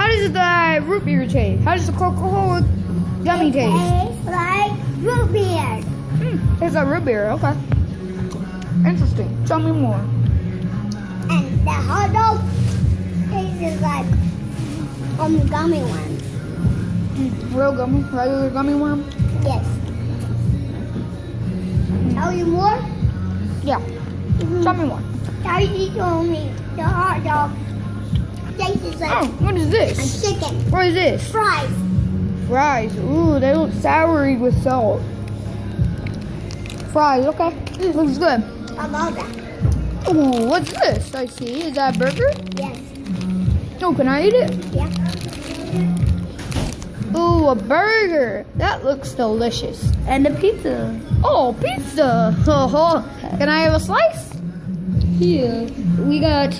How does the root beer taste? How does the Coca-Cola gummy taste? Tastes like root beer. Tastes like root beer. Okay. Interesting. Tell me more. And the hot dog tastes like gummy worms. Real gummy? Regular gummy worm? Yes. Tell you more? Yeah. Tell me more. Daddy told me the hot dog tastes like Oh, what is a this? chicken. What is this? Fries. Fries. Ooh, they look soury with salt. Fries, okay. Looks good. I love that. Ooh, what's this? I see. Is that a burger? Yes. Oh, can I eat it? Yeah. Ooh, a burger. That looks delicious. And the pizza. Oh, pizza. Can I have a slice? Here. We got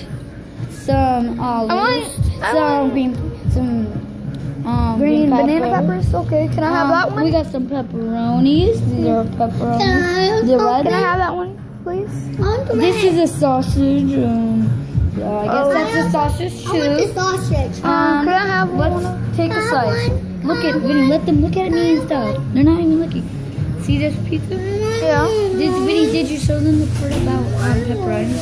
some olives. Green banana peppers. Okay, can I have that one? We got some pepperonis. These are pepperonis. Can I have They're some? red. Can I have that one, please? This is a sausage. Yeah, I guess that's a sausage I want the too. sausage. Can I have one? Let's take a Can I have slice. one? Look at Vinny. Let them look at me and stuff. They're not even looking. See this pizza? Yeah. Vinny, did you show them the part about pepperoni?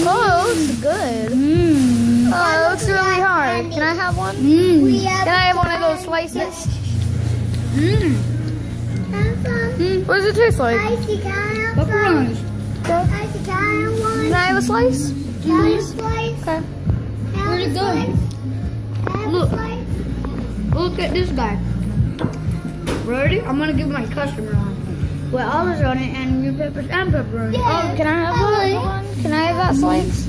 Oh, it looks good. Mmm. Oh, it looks really hard. Can I have one? Mmm. Can I have one of those slices? Mmm. What does it taste like? Icy, can I have Pepperonis. some? Icy, can I have one? Can I have a slice? Can I have a slice? Okay. Where'd it go? Look. Look at this guy. Ready? I'm gonna give my customer one. With olives on it and green peppers and pepperoni. Oh, can I have one? Can I have that slice?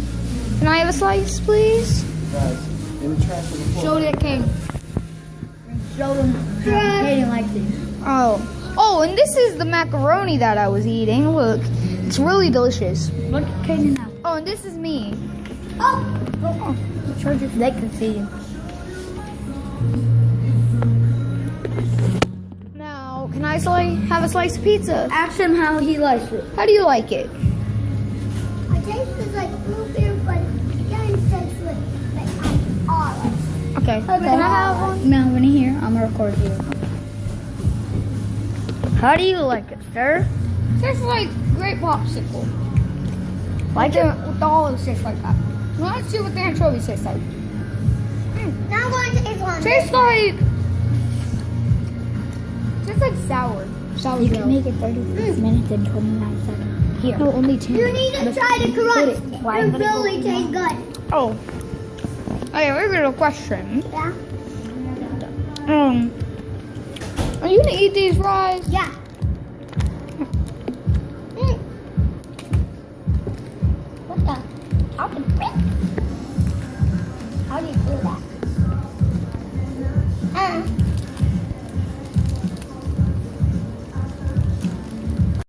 Can I have a slice, please? Show that king. Show them how Hayden likes it. Oh. Oh, and this is the macaroni that I was eating. Look, it's really delicious. Look at Kaden now. Oh, and this is me. Oh, Show this. They can see you. Now, can I have a slice of pizza? Ask him how he likes it. How do you like it? it tastes like root beer, but it doesn't taste like olives. Okay. Can I have one? Now, Vinny, here. I'm gonna record you. How do you like it, sir? Tastes like grape popsicle. Like it? With the olives taste like that. Well, let's see what the anchovies taste like. Now I'm going to taste one. Tastes like sour. Sour You gel. can make it 36 minutes and 29 seconds. Here. No, only 10. You need to try the crunch. Why? It really tastes good. Oh. Okay, we're gonna question. Yeah? Are you gonna eat these fries? Yeah. What the? How do you do that?